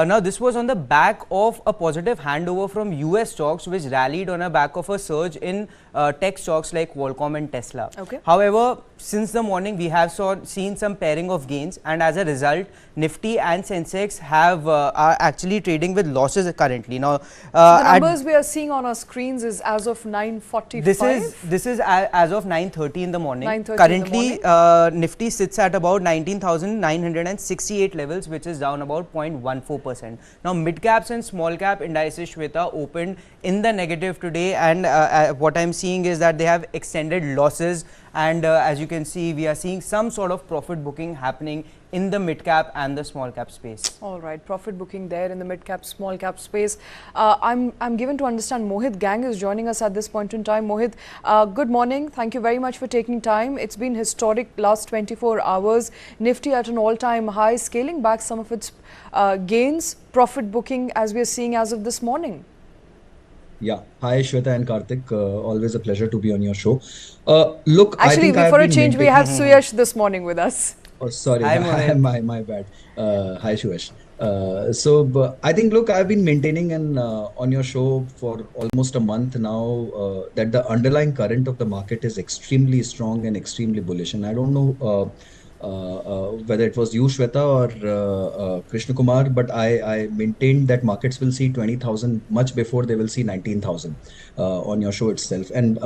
Now, this was on the back of a positive handover from US stocks, which rallied on the back of a surge in tech stocks like Qualcomm and Tesla. Okay. However, since the morning, we have seen some pairing of gains, and as a result, Nifty and Sensex are actually trading with losses currently. Now, the numbers we are seeing on our screens is as of 9:45. This is as of 9:30 in the morning. 9:30 Currently, in the Nifty sits at about 19,968 levels, which is down about 0.14%. Now, mid caps and small cap indices, Shweta, opened in the negative today, and what I'm seeing is that they have extended losses, and as you can see, we are seeing some sort of profit booking happening in the mid cap and the small cap space. All right, profit booking there in the mid cap, small cap space. I'm given to understand Mohit Gang is joining us at this point in time. Mohit, good morning. Thank you very much for taking time. It's been historic last 24 hours. Nifty at an all-time high, scaling back some of its gains, profit booking as we are seeing as of this morning. Yeah. Hi, Shweta and Karthik. Always a pleasure to be on your show. Look, actually, for a change, we have Suyash this morning with us. Oh, sorry, my bad. Hi, Suyash. I think, look, I've been maintaining on your show for almost a month now that the underlying current of the market is extremely strong and extremely bullish. And I don't know whether it was you, Shweta, or Krishna Kumar, but I maintained that markets will see 20,000 much before they will see 19,000 on your show itself. And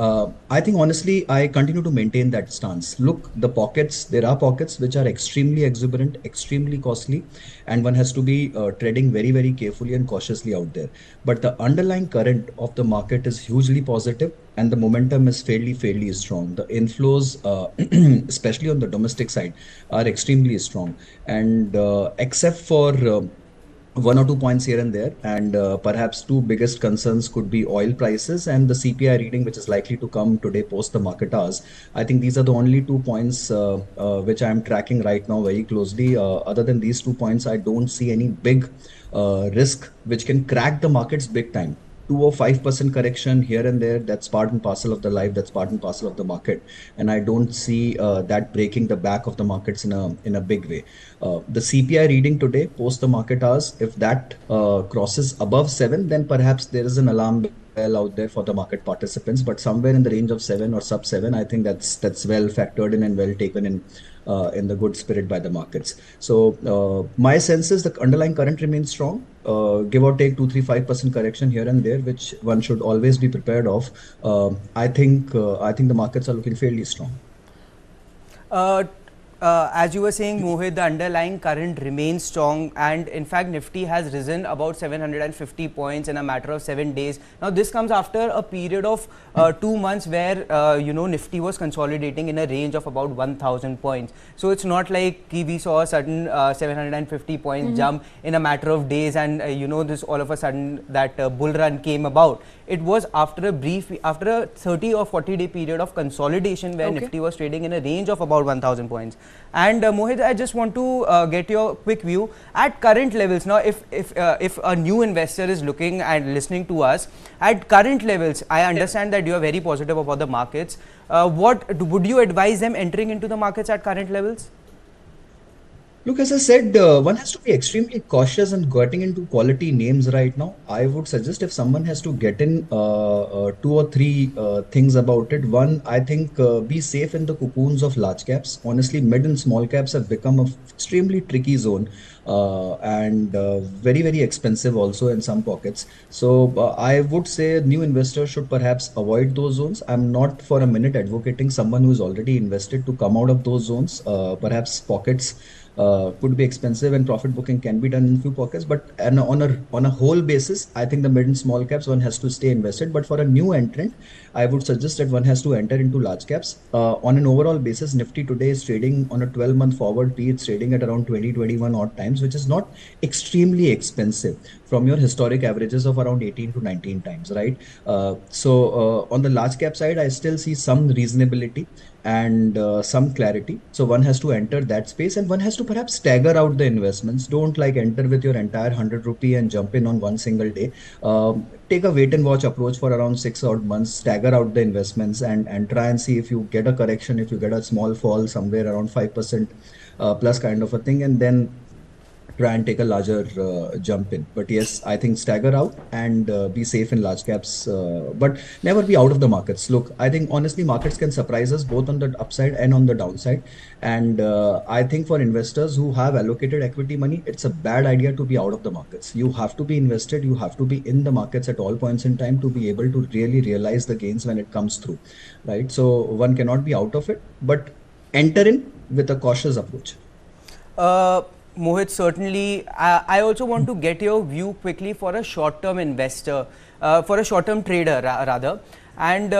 I think, honestly, I continue to maintain that stance. Look, there are pockets which are extremely exuberant, extremely costly, and one has to be treading very, very carefully and cautiously out there. But the underlying current of the market is hugely positive, and the momentum is fairly strong. The inflows, especially on the domestic side, are extremely strong. And except for one or two points here and there, and perhaps two biggest concerns could be oil prices and the CPI reading, which is likely to come today post the market hours. I think these are the only 2 points which I am tracking right now very closely. Other than these 2 points, I don't see any big risk which can crack the markets big time. 2 or 5% correction here and there, that's part and parcel of the life, that's part and parcel of the market, and I don't see that breaking the back of the markets in a big way. The CPI reading today post the market hours, if that crosses above 7, then perhaps there is an alarm bell out there for the market participants, but somewhere in the range of 7 or sub 7, I think that's well factored in and well taken in the good spirit by the markets. So my sense is the underlying current remains strong, give or take 2-3-5% correction here and there, which one should always be prepared of. I think the markets are looking fairly strong. As you were saying, Mohit, the underlying current remains strong, and in fact Nifty has risen about 750 points in a matter of 7 days. Now this comes after a period of 2 months where Nifty was consolidating in a range of about 1,000 points. So it's not like we saw a sudden 750 points jump in a matter of days, and this all of a sudden that bull run came about. It was after a 30 or 40 day period of consolidation where Nifty was trading in a range of about 1,000 points. And Mohit, I just want to get your quick view at current levels. Now, if a new investor is looking and listening to us at current levels, I understand that you are very positive about the markets. What would you advise them entering into the markets at current levels? Look, as I said, one has to be extremely cautious and getting into quality names right now. I would suggest if someone has to get in 2 or 3 things about it. One, I think be safe in the cocoons of large caps. Honestly, mid and small caps have become an extremely tricky zone and very, very expensive also in some pockets. So I would say new investors should perhaps avoid those zones. I'm not for a minute advocating someone who is already invested to come out of those zones. Perhaps pockets could be expensive and profit booking can be done in few pockets, but on a whole basis, I think the mid and small caps one has to stay invested. But for a new entrant, I would suggest that one has to enter into large caps. On an overall basis, Nifty today is trading on a 12-month forward P. It's trading at around 20-21 odd times, which is not extremely expensive from your historic averages of around 18 to 19 times, right? So on the large cap side, I still see some reasonability and some clarity. So one has to enter that space, and one has to perhaps stagger out the investments. Don't like enter with your entire 100 rupee and jump in on one single day. Take a wait and watch approach for around 6 odd months, stagger out the investments and try and see if you get a correction, if you get a small fall somewhere around 5% plus kind of a thing, and then try and take a larger jump in. But yes, I think stagger out and be safe in large caps, but never be out of the markets. Look, I think honestly, markets can surprise us both on the upside and on the downside. And I think for investors who have allocated equity money, it's a bad idea to be out of the markets. You have to be invested, you have to be in the markets at all points in time to be able to really realize the gains when it comes through, right? So one cannot be out of it, but enter in with a cautious approach. Mohit, certainly, I also want to get your view quickly for a short-term investor, for a short-term trader rather, and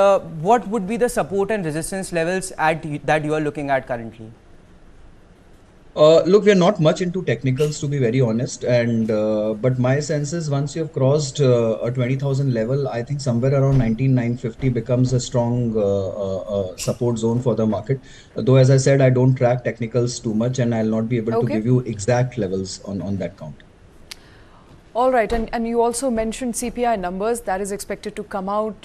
what would be the support and resistance levels that you are looking at currently? Look, we are not much into technicals, to be very honest, and but my sense is once you have crossed a 20,000 level, I think somewhere around 19,950 becomes a strong support zone for the market. Though, as I said, I don't track technicals too much, and I'll not be able to give you exact levels on that count. All right, and you also mentioned CPI numbers that is expected to come out.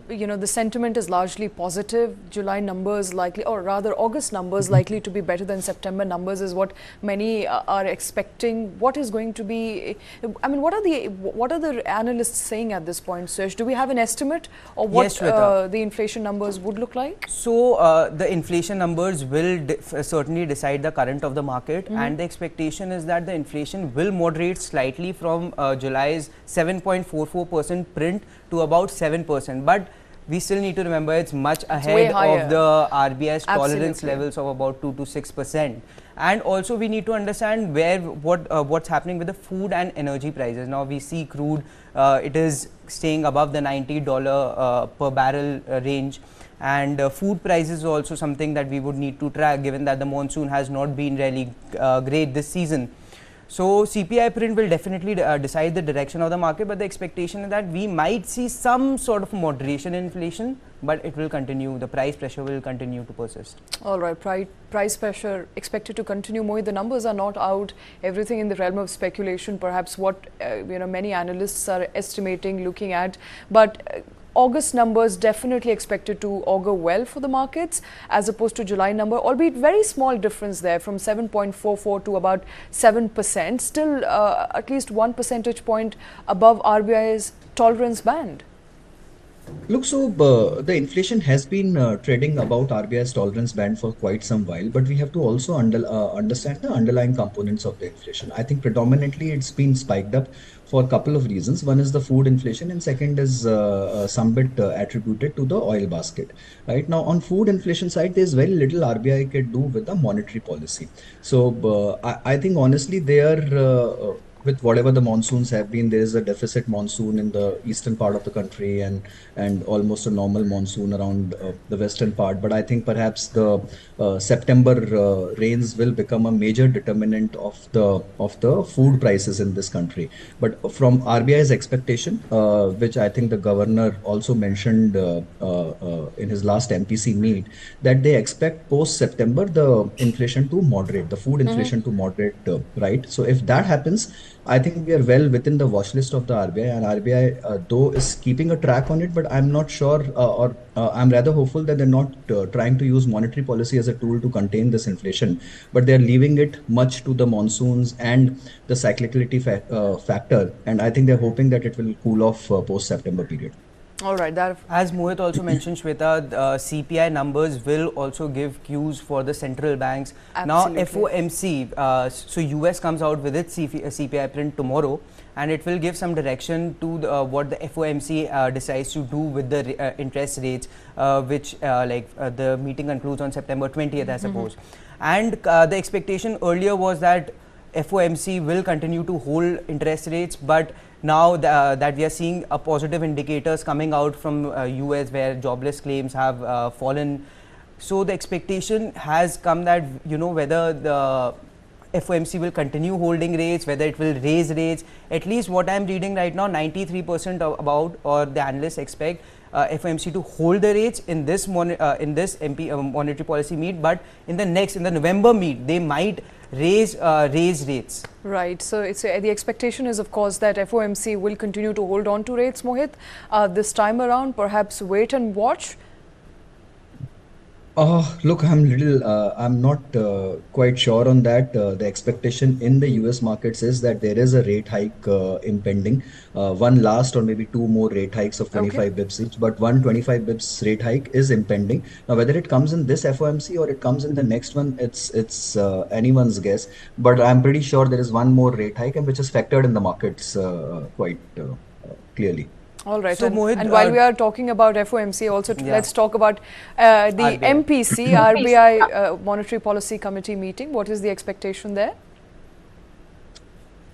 You know, the sentiment is largely positive. July numbers likely, or rather August numbers likely to be better than September numbers is what many are expecting. What is going to be, I mean, what are the analysts saying at this point, Suresh? Do we have an estimate of what the inflation numbers would look like? So the inflation numbers will certainly decide the current of the market, and the expectation is that the inflation will moderate slightly from July's 7.44% print to about 7%, but we still need to remember it's much ahead of the RBI's tolerance levels of about 2 to 6%. And also we need to understand what's happening with the food and energy prices. Now we see crude, it is staying above the $90 per barrel range, and food prices is also something that we would need to track, given that the monsoon has not been really great this season. So CPI print will definitely decide the direction of the market, but the expectation is that we might see some sort of moderation in inflation, but it will continue. The price pressure will continue to persist. All right, price pressure expected to continue. Mohit, the numbers are not out. Everything in the realm of speculation, perhaps what many analysts are estimating, looking at, but August numbers definitely expected to augur well for the markets as opposed to July number, albeit very small difference there from 7.44 to about 7%, still at least 1 percentage point above RBI's tolerance band. Look, so the inflation has been trading about RBI's tolerance band for quite some while, but we have to also understand the underlying components of the inflation. I think predominantly it's been spiked up for a couple of reasons. One is the food inflation, and second is some bit attributed to the oil basket. Right now, on food inflation side, there's very little RBI can do with the monetary policy. So I think honestly, they are with whatever the monsoons have been, there is a deficit monsoon in the eastern part of the country and almost a normal monsoon around the western part. But I think perhaps the September rains will become a major determinant of the food prices in this country. But from RBI's expectation, which I think the governor also mentioned in his last MPC meet, that they expect post September the inflation to moderate, the food inflation to moderate, right? So if that happens, I think we are well within the watch list of the RBI, and RBI though is keeping a track on it, but I'm not sure or I'm rather hopeful that they're not trying to use monetary policy as a tool to contain this inflation, but they're leaving it much to the monsoons and the cyclicality factor, and I think they're hoping that it will cool off post September period. All right. As Mohit also mentioned, Shweta, CPI numbers will also give cues for the central banks. Absolutely. Now, FOMC, so US comes out with its CPI print tomorrow, and it will give some direction to what the FOMC decides to do with the interest rates, which the meeting concludes on September 20th, I suppose. And the expectation earlier was that FOMC will continue to hold interest rates, but now that we are seeing positive indicators coming out from US, where jobless claims have fallen, so the expectation has come that whether the FOMC will continue holding rates, whether it will raise rates. At least what I am reading right now, 93% about, or the analysts expect FOMC to hold the rates in this monetary policy meet, but in the November meet they might raise rates. Right. So the expectation is, of course, that FOMC will continue to hold on to rates, Mohit. This time around, perhaps wait and watch. Look, I'm not quite sure on that. The expectation in the US markets is that there is a rate hike impending. One last or maybe two more rate hikes of Okay. 25 bips each, but one 25 bips rate hike is impending. Now, whether it comes in this FOMC or it comes in the next one, it's anyone's guess. But I'm pretty sure there is one more rate hike, and which is factored in the markets quite clearly. All right, So Mohit, and while we are talking about FOMC, also yeah, let's talk about the RBI. MPC, RBI Monetary Policy Committee meeting. What is the expectation there?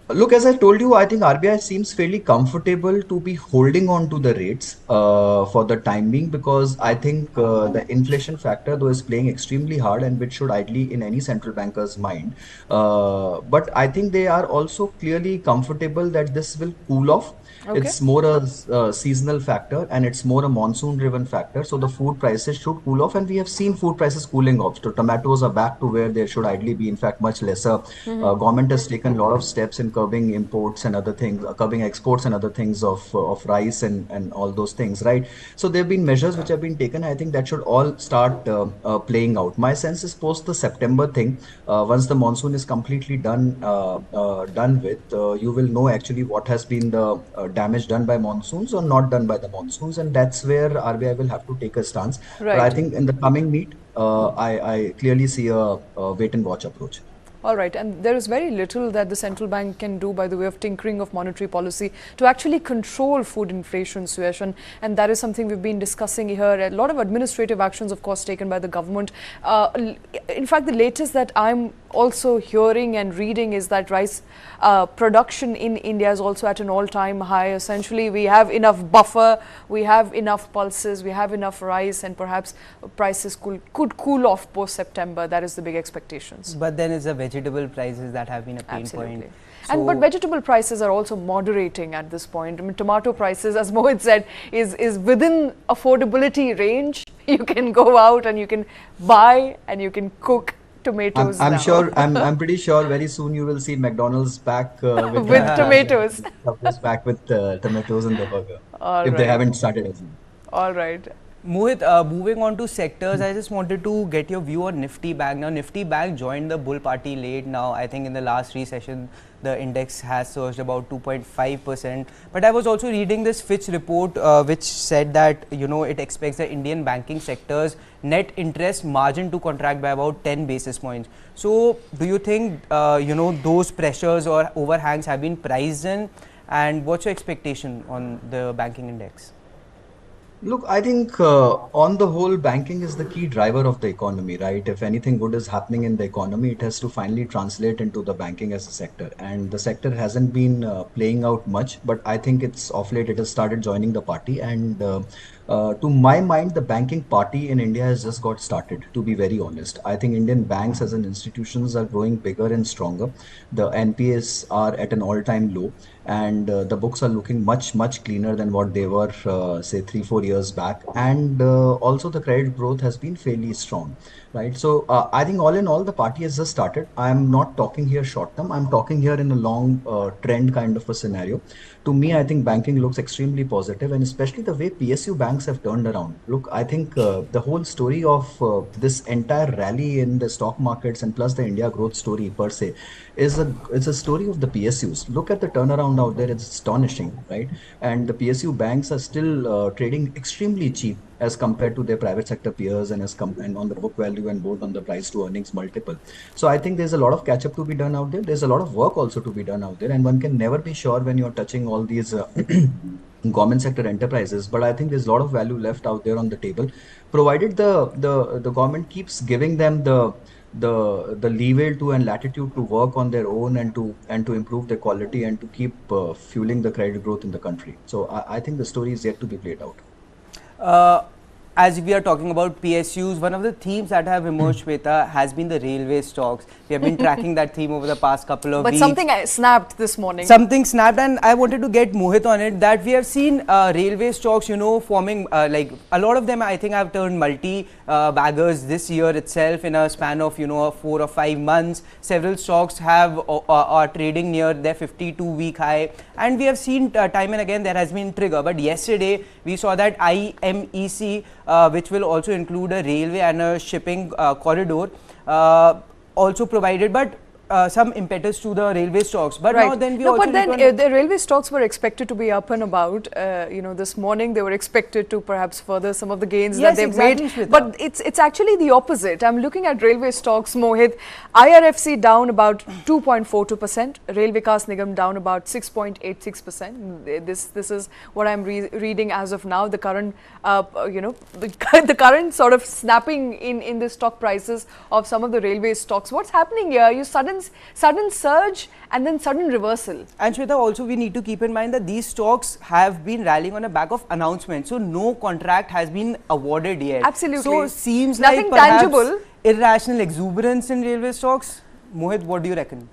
Look, as I told you, I think RBI seems fairly comfortable to be holding on to the rates for the time being, because I think the inflation factor, though, is playing extremely hard, and which should ideally in any central banker's mind. But I think they are also clearly comfortable that this will cool off. Okay. It's more a seasonal factor, and it's more a monsoon driven factor. So the food prices should cool off, and we have seen food prices cooling off. So tomatoes are back to where they should ideally be, in fact, much lesser. Government has taken a lot of steps in curbing imports and other things, curbing exports and other things of rice and all those things, right? So there have been measures which have been taken. I think that should all start playing out. My sense is post the September thing, once the monsoon is completely done with, you will know actually what has been the damage done by monsoons or not done by the monsoons, and that's where RBI will have to take a stance. But I Right. think in the coming meet, I clearly see a wait and watch approach. All right, and there is very little that the central bank can do by the way of tinkering of monetary policy to actually control food inflation, Suyash, and that is something we've been discussing here. A lot of administrative actions, of course, taken by the government. In fact, the latest that I'm also hearing and reading is that rice production in India is also at an all-time high. Essentially, we have enough buffer, we have enough pulses, we have enough rice, and perhaps prices could cool off post-September. That is the big expectations. But then it's the vegetable prices that have been a pain Absolutely. point. But vegetable prices are also moderating at this point. I mean, tomato prices, as Mohit said, is within affordability range. You can go out and you can buy and you can cook tomatoes I'm now. sure, I'm pretty sure very soon you will see McDonald's back with with tomatoes. back with tomatoes in the burger, All if they right. haven't started as yet. All right. Mohit, moving on to sectors, I just wanted to get your view on Nifty Bank. Now, Nifty Bank joined the bull party late. Now, I think in the last recession, the index has surged about 2.5%. But I was also reading this Fitch report, which said that, it expects the Indian banking sector's net interest margin to contract by about 10 basis points. So, do you think, those pressures or overhangs have been priced in? And what's your expectation on the banking index? Look, I think on the whole, banking is the key driver of the economy, right? If anything good is happening in the economy, it has to finally translate into the banking as a sector. And the sector hasn't been playing out much, but I think it's off late, it has started joining the party. And to my mind, the banking party in India has just got started, to be very honest. I think Indian banks as an institutions are growing bigger and stronger. The NPAs are at an all-time low, and the books are looking much cleaner than what they were say 3-4 years back, and also the credit growth has been fairly strong, right? So I think all in all the party has just started. I'm not talking here short term, I'm talking here in a long trend kind of a scenario. To me, I think banking looks extremely positive, and especially the way PSU banks have turned around. Look, I think the whole story of this entire rally in the stock markets and plus the India growth story per se it's a story of the PSUs. Look at the turnaround out there; it's astonishing, right? And the PSU banks are still trading extremely cheap as compared to their private sector peers, and and on the book value and both on the price to earnings multiple. So I think there's a lot of catch up to be done out there. There's a lot of work also to be done out there, and one can never be sure when you're touching all these government sector enterprises. But I think there's a lot of value left out there on the table, provided the government keeps giving them the leeway to and latitude to work on their own and to improve their quality and to keep fueling the credit growth in the country. So I think the story is yet to be played out. As we are talking about PSUs, one of the themes that have emerged, Shweta, has been the railway stocks. We have been tracking that theme over the past couple of weeks. But something snapped this morning. Something snapped, and I wanted to get Mohit on it, that we have seen railway stocks, forming, like a lot of them I think have turned multi-baggers this year itself in a span of, 4 or 5 months. Several stocks are trading near their 52-week high, and we have seen time and again there has been trigger. But yesterday we saw that IMEC which will also include a railway and a shipping corridor, also provided, but some impetus to the railway stocks. But now then we also but then the railway stocks were expected to be up and about. This morning they were expected to perhaps further some of the gains that they've made. Shweta. But it's actually the opposite. I'm looking at railway stocks, Mohit. IRFC down about 2.42%. Railway Vikas Nigam down about 6.86%. This is what I'm reading as of now. The current, the current sort of snapping in the stock prices of some of the railway stocks. What's happening here? You sudden surge and then sudden reversal. And Shweta, also we need to keep in mind that these stocks have been rallying on the back of announcements. So no contract has been awarded yet. Absolutely. So seems nothing like perhaps tangible. Irrational exuberance in railway stocks. Mohit, what do you reckon?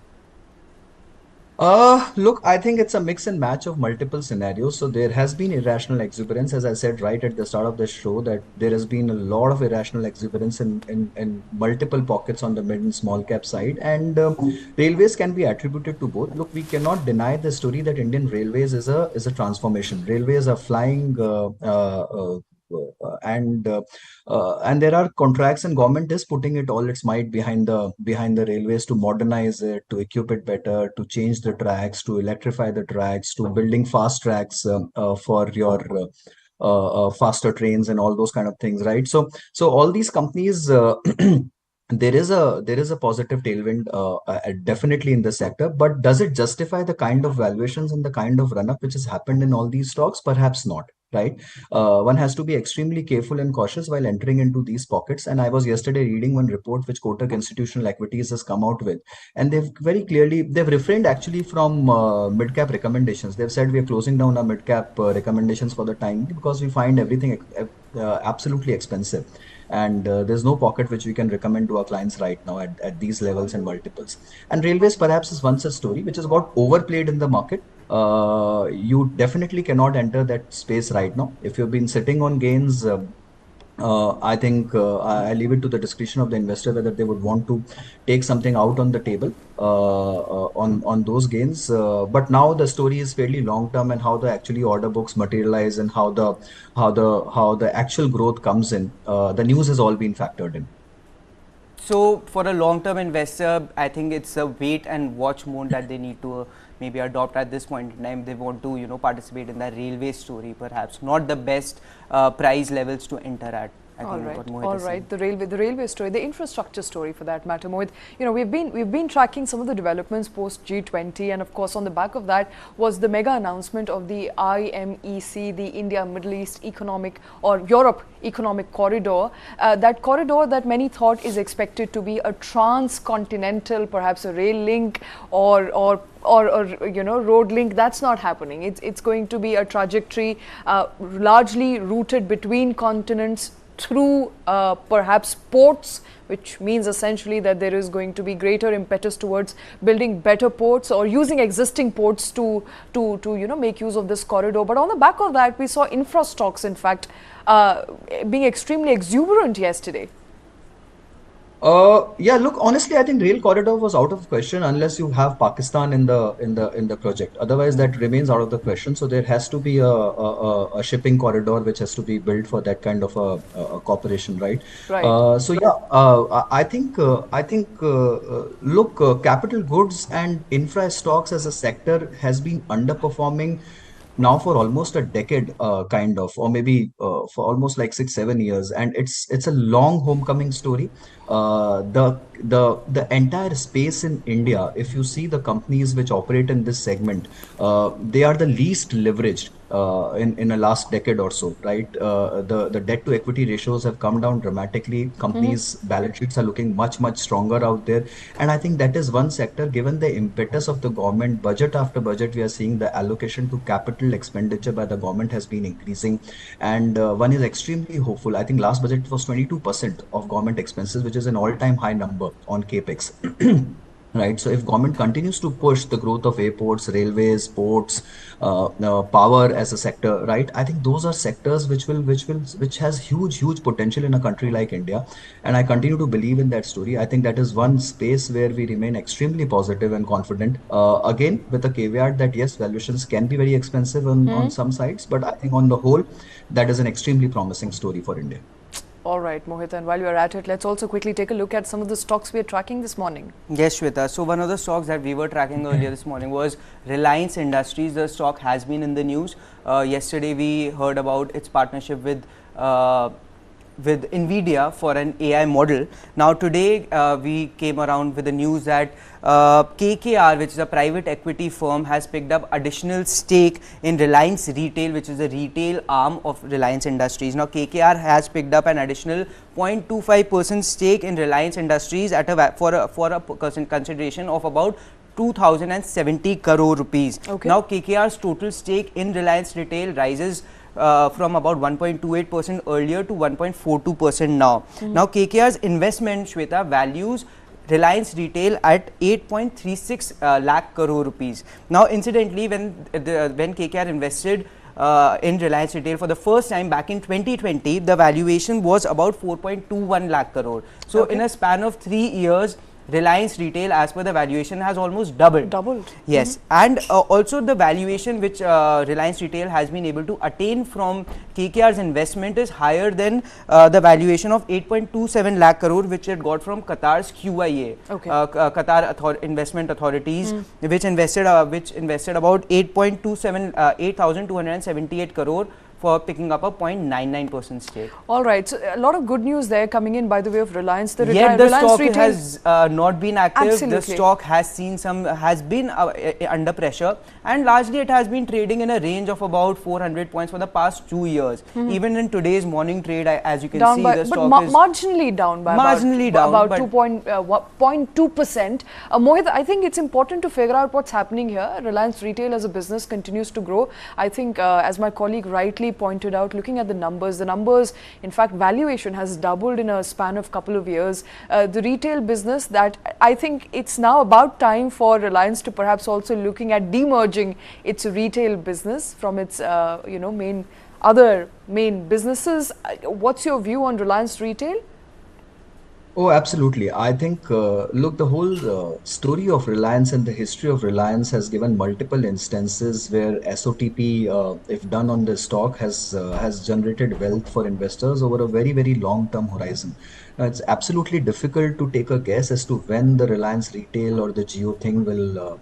Look, I think it's a mix and match of multiple scenarios. So there has been irrational exuberance, as I said right at the start of the show, that there has been a lot of irrational exuberance in multiple pockets on the mid and small cap side. And railways can be attributed to both. Look, we cannot deny the story that Indian Railways is a transformation. Railways are flying and there are contracts, and government is putting it all its might behind the railways to modernize it, to equip it better, to change the tracks, to electrify the tracks, to building fast tracks for your faster trains and all those kind of things, right? So all these companies there is a positive tailwind definitely in the sector, but does it justify the kind of valuations and the kind of run up which has happened in all these stocks? Perhaps not, right? One has to be extremely careful and cautious while entering into these pockets. And I was yesterday reading one report which Kotak Institutional Equities has come out with, and they've refrained actually from mid cap recommendations. They've said we are closing down our mid cap recommendations for the time because we find everything absolutely expensive. And there's no pocket which we can recommend to our clients right now at these levels and multiples. And railways perhaps is one such story which has got overplayed in the market. You definitely cannot enter that space right now. If you've been sitting on gains, I think I leave it to the discretion of the investor whether they would want to take something out on the table on those gains. But now the story is fairly long term, and how the actually order books materialize and how the actual growth comes in. The news has all been factored in. So for a long-term investor, I think it's a wait and watch mode that they need to maybe adopt at this point in time. They want to, participate in the railway story, perhaps not the best price levels to enter at. All right. The railway story, the infrastructure story for that matter, Mohit. We've been tracking some of the developments post G20, and of course on the back of that was the mega announcement of the IMEC, the India Middle East Economic or Europe Economic Corridor. That corridor that many thought is expected to be a transcontinental, perhaps a rail link or road link. That's not happening. It's going to be a trajectory largely routed between continents through perhaps ports, which means essentially that there is going to be greater impetus towards building better ports or using existing ports to make use of this corridor. But on the back of that, we saw infra stocks, in fact, being extremely exuberant yesterday. Yeah, look, honestly, I think rail corridor was out of question unless you have Pakistan in the project. Otherwise, that remains out of the question. So there has to be a shipping corridor which has to be built for that kind of a corporation, right? Right. So yeah, I think look, capital goods and infra stocks as a sector has been underperforming now for almost a decade, kind of, or maybe for almost like 6-7 years, and it's a long homecoming story. The entire space in India, if you see the companies which operate in this segment, they are the least leveraged in the last decade or so, right? The debt to equity ratios have come down dramatically. Companies' balance sheets are looking much stronger out there, and I think that is one sector. Given the impetus of the government, budget after budget, we are seeing the allocation to capital expenditure by the government has been increasing, and one is extremely hopeful. I think last budget was 22% of government expenses, which is an all-time high number on capex. right? So if government continues to push the growth of airports, railways, ports, power as a sector, right? I think those are sectors which has huge potential in a country like India, and I continue to believe in that story. I think that is one space where we remain extremely positive and confident. Again, with a caveat that yes, valuations can be very expensive on some sides, but I think on the whole, that is an extremely promising story for India. All right, Mohit, and while you're at it, let's also quickly take a look at some of the stocks we are tracking this morning. Yes, Shweta. So one of the stocks that we were tracking earlier this morning was Reliance Industries. The stock has been in the news. Yesterday we heard about its partnership with Nvidia for an AI model. Now today we came around with the news that KKR, which is a private equity firm, has picked up additional stake in Reliance Retail, which is a retail arm of Reliance Industries. Now KKR has picked up an additional 0.25% stake in Reliance Industries at for a consideration of about 2070 crore rupees. Okay. Now KKR's total stake in Reliance Retail rises from about 1.28% earlier to 1.42% now. Now KKR's investment, Shweta, values Reliance Retail at 8.36 lakh crore rupees. Now incidentally, when KKR invested in Reliance Retail for the first time back in 2020, the valuation was about 4.21 lakh crore. So in a span of 3 years, Reliance Retail, as per the valuation, has almost doubled. Yes, and also the valuation which Reliance Retail has been able to attain from KKR's investment is higher than the valuation of 8.27 lakh crore which it got from Qatar's QIA, Qatar Investment Authorities, which invested about 8,278 crore for picking up a 0.99% stake. All right, so a lot of good news there coming in by the way of Reliance. Yet the Reliance stock Retail has not been active. Absolutely. The stock has been under pressure, and largely it has been trading in a range of about 400 points for the past 2 years. Even in today's morning trade, as you can see, the stock is marginally down by about 0.2%. Mohit, I think it's important to figure out what's happening here. Reliance Retail as a business continues to grow. I think as my colleague rightly pointed out, looking at the numbers, in fact, valuation has doubled in a span of couple of years. The retail business, that I think it's now about time for Reliance to perhaps also looking at demerging its retail business from its main businesses. What's your view on Reliance Retail? Oh, absolutely. I think, look, the whole story of Reliance and the history of Reliance has given multiple instances where SOTP, if done on the stock, has generated wealth for investors over a very long-term horizon. Now, it's absolutely difficult to take a guess as to when the Reliance Retail or the Jio thing will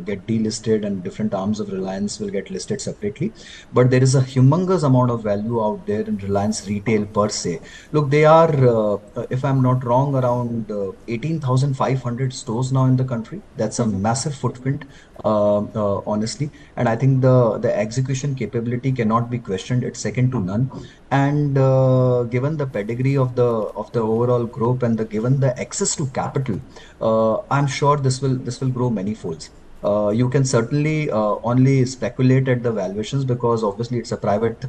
get delisted and different arms of Reliance will get listed separately. But there is a humongous amount of value out there in Reliance Retail per se. Look, they are, if I'm not wrong, around 18,500 stores now in the country. That's a massive footprint, honestly. And I think the execution capability cannot be questioned. It's second to none. And given the pedigree of the overall group and given the access to capital, I'm sure this will grow many folds. You can certainly only speculate at the valuations because obviously it's a private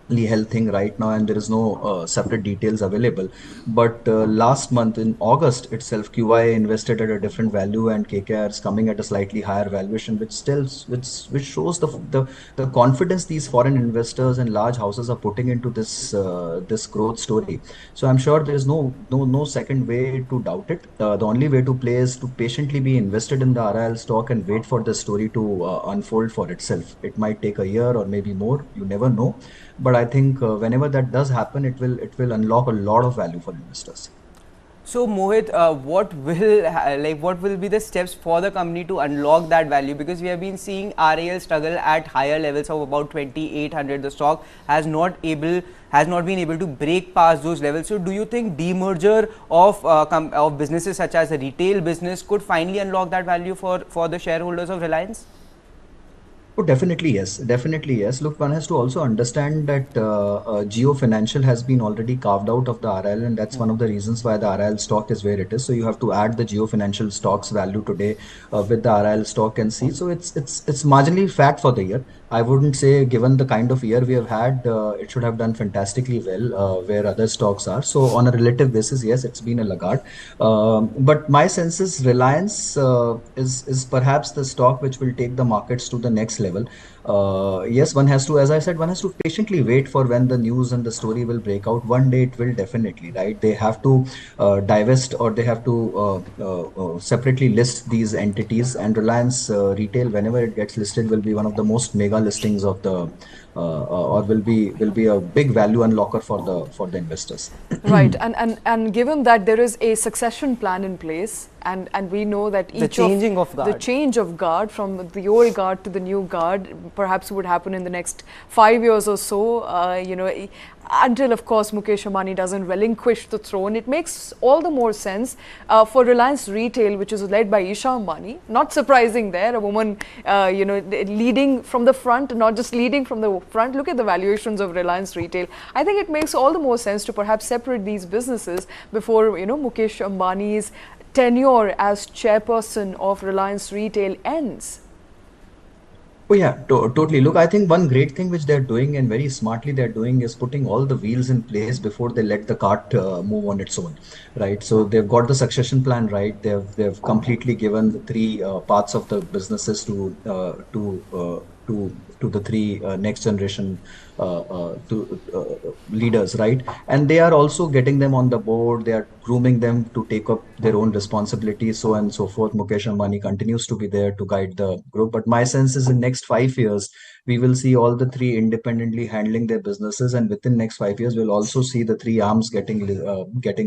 held thing right now and there is no separate details available. But last month in August itself, QIA invested at a different value and KKR is coming at a slightly higher valuation, which shows the confidence these foreign investors and large houses are putting into this growth story. So I'm sure there is no second way to doubt it. The only way to play is to patiently be invested in the RIL stock and wait for the story to unfold for itself. It might take a year or maybe more, you never know. But I think whenever that does happen, it will unlock a lot of value for investors. So Mohit, what will be the steps for the company to unlock that value? Because we have been seeing RIL struggle at higher levels of about 2,800. The stock has not been able to break past those levels. So do you think demerger of businesses such as the retail business could finally unlock that value for the shareholders of Reliance? Oh, definitely yes. Definitely yes. Look, one has to also understand that Jio Financial has been already carved out of the RIL, and that's one of the reasons why the RIL stock is where it is. So you have to add the Jio Financial stock's value today with the RIL stock and see. So it's marginally fat for the year. I wouldn't say, given the kind of year we have had, it should have done fantastically well where other stocks are. So on a relative basis, yes, it's been a laggard. But my sense is Reliance is perhaps the stock which will take the markets to the next level. Yes, one has to, as I said, one has to patiently wait for when the news and the story will break out. One day it will definitely, right? They have to divest, or they have to separately list these entities. And Reliance Retail, whenever it gets listed, will be one of the most mega listings of the or will be a big value unlocker for the investors. Right, and given that there is a succession plan in place, and we know that the changing of guard, the change of guard from the old guard to the new guard perhaps would happen in the next 5 years or so. Until of course Mukesh Ambani doesn't relinquish the throne, it makes all the more sense for Reliance Retail, which is led by Isha Ambani. Not surprising there, a woman leading from the front, not just leading from the front. Look at the valuations of Reliance Retail. I think it makes all the more sense to perhaps separate these businesses before Mukesh Ambani's tenure as chairperson of Reliance Retail ends. Oh yeah, totally. Look, I think one great thing which they're doing, and very smartly they're doing, is putting all the wheels in place before they let the cart move on its own, right? So they've got the succession plan right. They've completely given the three parts of the businesses to the three next generation leaders, right? And they are also getting them on the board. They are grooming them to take up their own responsibilities, so on and so forth. Mukesh Ambani continues to be there to guide the group, but my sense is in next 5 years we will see all the three independently handling their businesses, and within next 5 years we'll also see the three arms getting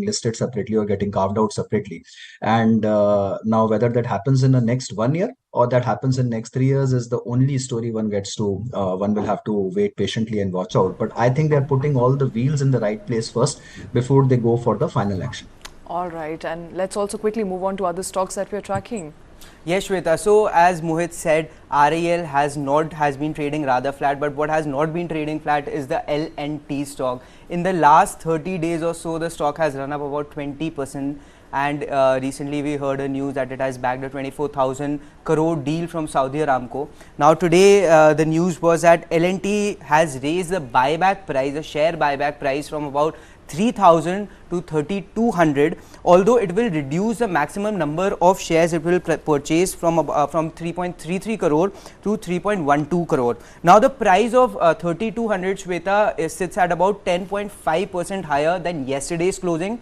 listed separately or getting carved out separately. And now whether that happens in the next 1 year or that happens in next 3 years is the only story one gets to one will have to wait patiently and watch out. But I think they're putting all the wheels in the right place first before they go for the final action. All right, and let's also quickly move on to other stocks that we're tracking. Yes, Shweta. So as Mohit said, RAL has been trading rather flat, but what has not been trading flat is the L&T stock. In the last 30 days or so, the stock has run up about 20%. And recently we heard a news that it has bagged a 24,000 crore deal from Saudi Aramco. Now today the news was that L&T has raised the buyback price, the share buyback price, from about 3,000 to 3,200, although it will reduce the maximum number of shares it will purchase from 3.33 crore to 3.12 crore. Now the price of 3,200, Shweta, sits at about 10.5% higher than yesterday's closing.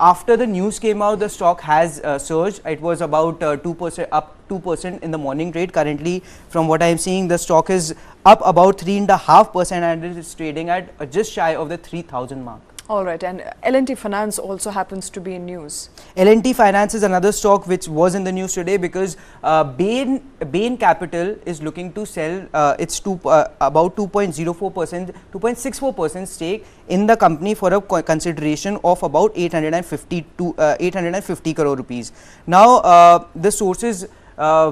After the news came out, the stock has surged. It was about 2% up 2% in the morning trade. Currently, from what I am seeing, the stock is up about 3.5% and it is trading at just shy of the 3,000 mark. All right, and L&T Finance also happens to be in news. L&T Finance is another stock which was in the news today because Bain Capital is looking to sell its about 2.04%, 2.64% stake in the company for a consideration of about 850 crore rupees. Now, the sources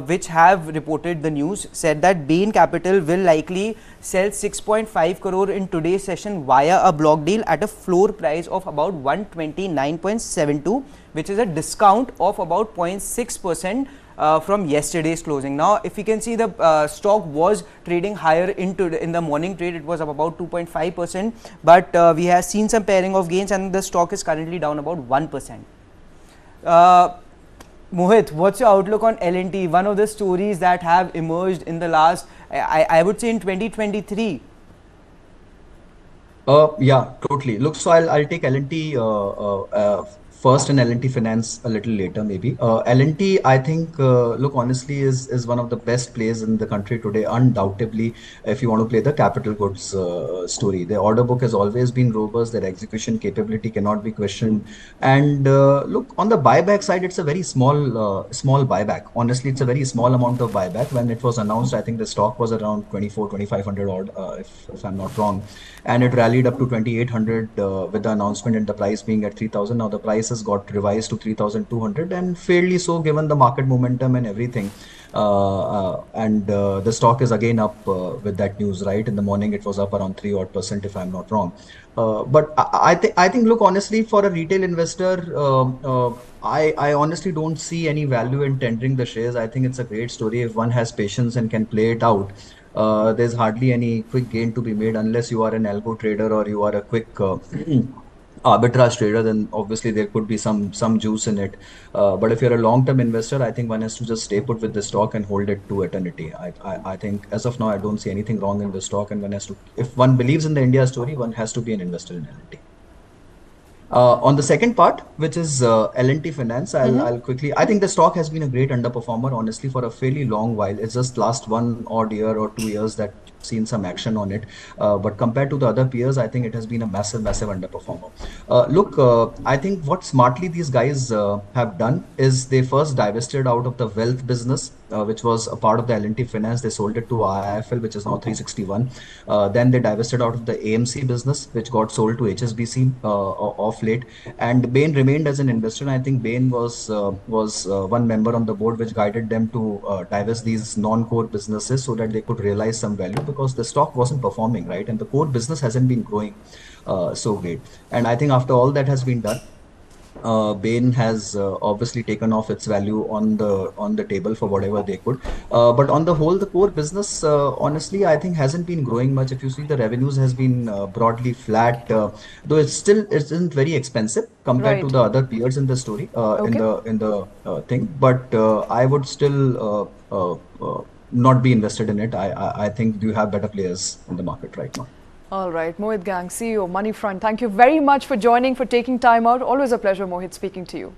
which have reported the news said that Bain Capital will likely sell 6.5 crore in today's session via a block deal at a floor price of about 129.72, which is a discount of about 0.6% from yesterday's closing. Now, if you can see, the stock was trading higher in the morning trade. It was up about 2.5%, but we have seen some pairing of gains and the stock is currently down about 1%. Mohit, what's your outlook on L&T? One of the stories that have emerged in the last, I would say in 2023. Yeah, totally. Look, so I'll take L&T first and L&T Finance a little later maybe. L&T, I think, look, honestly is one of the best plays in the country today, undoubtedly, if you want to play the capital goods story. Their order book has always been robust, their execution capability cannot be questioned. And look, on the buyback side, it's a very small buyback. Honestly, it's a very small amount of buyback. When it was announced, I think the stock was around 2,500 odd, if I'm not wrong. And it rallied up to 2,800 with the announcement and the price being at 3,000. Now the price has got revised to 3,200, and fairly so given the market momentum and everything. The stock is again up with that news, right? In the morning it was up around 3% if I'm not wrong. But I think look, honestly, for a retail investor, I honestly don't see any value in tendering the shares. I think it's a great story if one has patience and can play it out. there's hardly any quick gain to be made unless you are an algo trader or you are a quick arbitrage trader. Then obviously there could be some juice in it. But if you're a long-term investor, I think one has to just stay put with the stock and hold it to eternity. I think as of now, I don't see anything wrong in the stock, and one has to, if one believes in the India story, one has to be an investor in L&T. On the second part, which is L&T Finance, I'll quickly. I think the stock has been a great underperformer, honestly, for a fairly long while. It's just last 1 odd year or 2 years that seen some action on it. But compared to the other peers, I think it has been a massive underperformer. I think what smartly these guys have done is they first divested out of the wealth business, which was a part of the L&T Finance. They sold it to IIFL, which is now 361. Then they divested out of the AMC business, which got sold to HSBC of late. And Bain remained as an investor. And I think Bain was one member on the board which guided them to divest these non-core businesses so that they could realize some value, because the stock wasn't performing, right? And the core business hasn't been growing so great. And I think after all that has been done, Bain has obviously taken off its value on the table for whatever they could. But on the whole, the core business, honestly, I think hasn't been growing much. If you see, the revenues has been broadly flat, though it isn't very expensive compared to the other peers in the story, in the thing. But I would still not be invested in it. I think you have better players in the market right now. All right, Mohit Gang, CEO, Moneyfront. Thank you very much for joining, for taking time out. Always a pleasure, Mohit, speaking to you.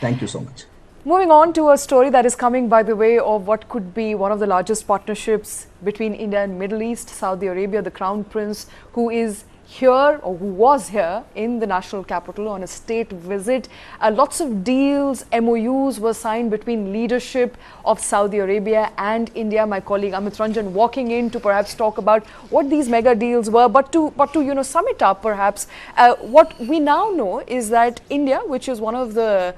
Thank you so much. Moving on to a story that is coming by the way of what could be one of the largest partnerships between India and Middle East, Saudi Arabia. The Crown Prince, who is here, or who was here in the national capital on a state visit. Lots of deals, MoUs were signed between leadership of Saudi Arabia and India. My colleague Amit Ranjan walking in to perhaps talk about what these mega deals were, but to sum it up perhaps, what we now know is that India, which is one of the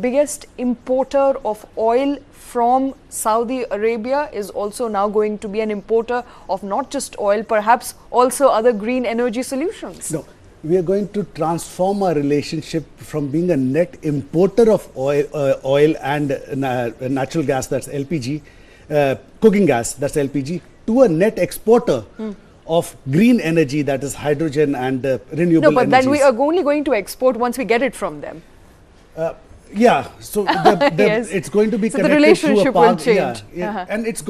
biggest importer of oil from Saudi Arabia, is also now going to be an importer of not just oil, perhaps also other green energy solutions. No, we are going to transform our relationship from being a net importer of oil and natural gas, that's LPG, cooking gas, that's LPG, to a net exporter of green energy, that is hydrogen and renewable energies. No, but then we are only going to export once we get it from them. Yeah, so yes. it's going to be so connected the relationship to a power, will change. And it's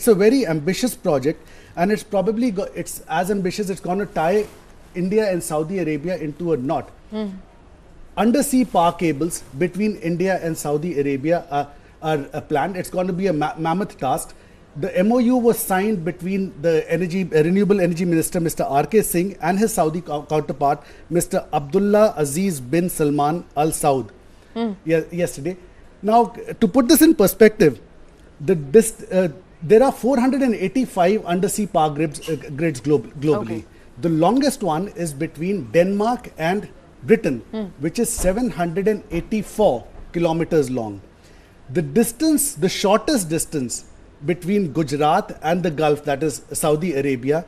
a very ambitious project, and it's probably it's as ambitious. It's going to tie India and Saudi Arabia into a knot. Undersea power cables between India and Saudi Arabia are planned. It's going to be a mammoth task. The MoU was signed between the renewable energy minister, Mr. R.K. Singh, and his Saudi counterpart, Mr. Abdullah Aziz bin Salman Al Saud. Yesterday. Now, to put this in perspective, there are 485 undersea power grids globally. Okay. The longest one is between Denmark and Britain, which is 784 kilometers long. The shortest distance between Gujarat and the Gulf, that is Saudi Arabia,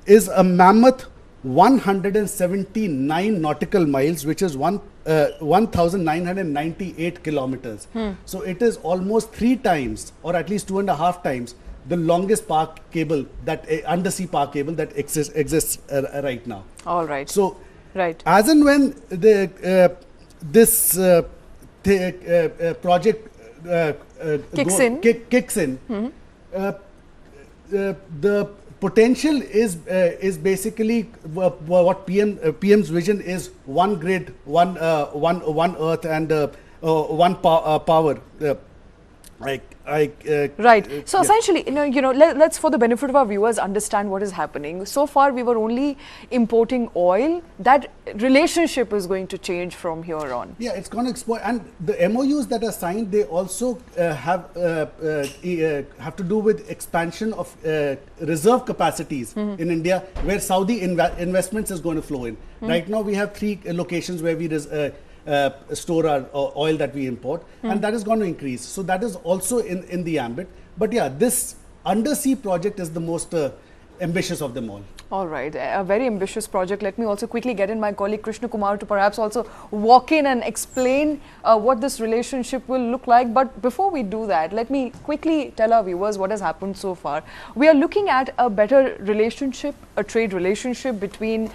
is a mammoth 179 nautical miles, which is 1,998 kilometers. So it is almost 3 times, or at least 2.5 times, the longest undersea power cable that exists right now. All right. So, right. As and when this project kicks in, the potential is basically what PM's vision is: one grid, one earth, and one power. Right. So essentially, let's, for the benefit of our viewers, understand what is happening. So far, we were only importing oil. That relationship is going to change from here on. Yeah, it's going to export. And the MOUs that are signed, they also have to do with expansion of reserve capacities in India, where Saudi investments is going to flow in. Right now, we have 3 locations where we store our oil that we import, and that is going to increase. So that is also in the ambit. But yeah, this undersea project is the most ambitious of them all. All right, a very ambitious project. Let me also quickly get in my colleague Krishna Kumar to perhaps also walk in and explain what this relationship will look like. But before we do that, let me quickly tell our viewers what has happened so far. We are looking at a better relationship, a trade relationship between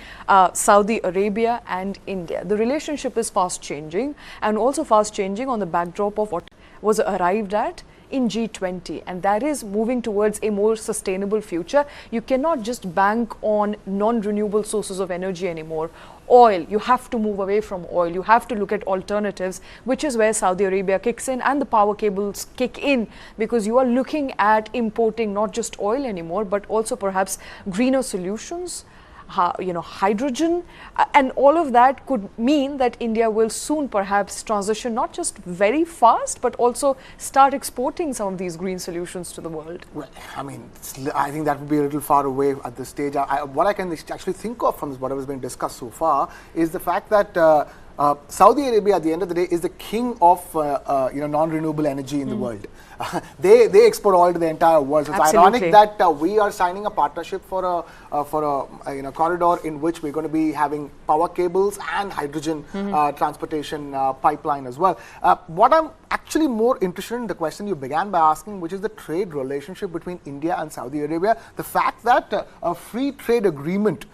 Saudi Arabia and India. The relationship is fast changing, and also fast changing on the backdrop of what was arrived at in G20, and that is moving towards a more sustainable future. You cannot just bank on non-renewable sources of energy anymore. Oil, you have to move away from oil. You have to look at alternatives, which is where Saudi Arabia kicks in and the power cables kick in, because you are looking at importing not just oil anymore, but also perhaps greener solutions, hydrogen, and all of that could mean that India will soon perhaps transition not just very fast, but also start exporting some of these green solutions to the world. Well, I mean, I think that would be a little far away at this stage. What I can actually think of from what has been discussed so far is the fact that Saudi Arabia, at the end of the day, is the king of non-renewable energy in the world. They export oil to the entire world. So it's ironic that we are signing a partnership for a corridor in which we're going to be having power cables and hydrogen transportation pipeline as well. What I'm actually more interested in, the question you began by asking, which is the trade relationship between India and Saudi Arabia. The fact that a free trade agreement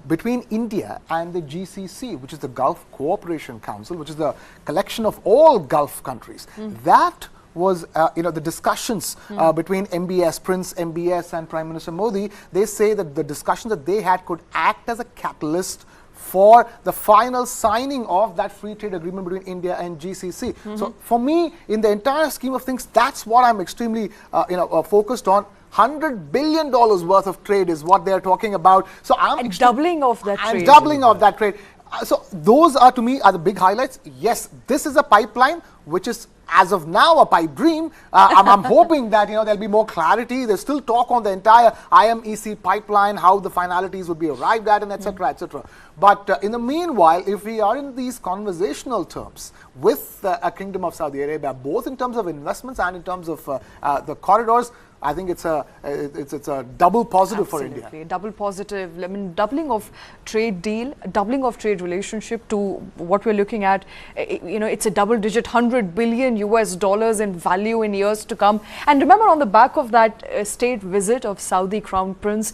between India and the GCC, which is the Gulf Cooperation Council, which is the collection of all Gulf countries, that was, the discussions between Prince MBS and Prime Minister Modi. They say that the discussions that they had could act as a catalyst for the final signing of that free trade agreement between India and GCC. So for me, in the entire scheme of things, that's what I'm extremely focused on. $100 billion worth of trade is what they're talking about. So I'm doubling of that trade. And doubling of that trade. So those are, to me, are the big highlights. Yes, this is a pipeline which is, as of now, a pipe dream. I'm hoping that there'll be more clarity. There's still talk on the entire IMEC pipeline, how the finalities would be arrived at, and etc., etc. But in the meanwhile, if we are in these conversational terms with a Kingdom of Saudi Arabia, both in terms of investments and in terms of the corridors, I think it's a double positive for India. Absolutely, double positive. I mean, doubling of trade deal, doubling of trade relationship to what we're looking at. It's a double-digit $100 billion in value in years to come. And remember, on the back of that state visit of Saudi Crown Prince,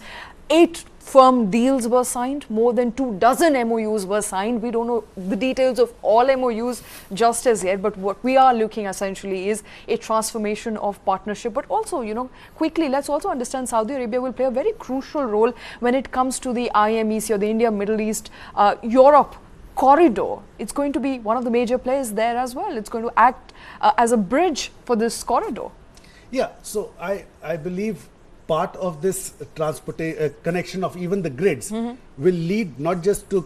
8 firm deals were signed, more than 24 MoUs were signed. We don't know the details of all MoUs just as yet, but what we are looking essentially is a transformation of partnership. But also, quickly, let's also understand Saudi Arabia will play a very crucial role when it comes to the IMEC, or the India, Middle East, Europe corridor. It's going to be one of the major players there as well. It's going to act as a bridge for this corridor. Yeah, so I believe part of this connection of even the grids will lead not just to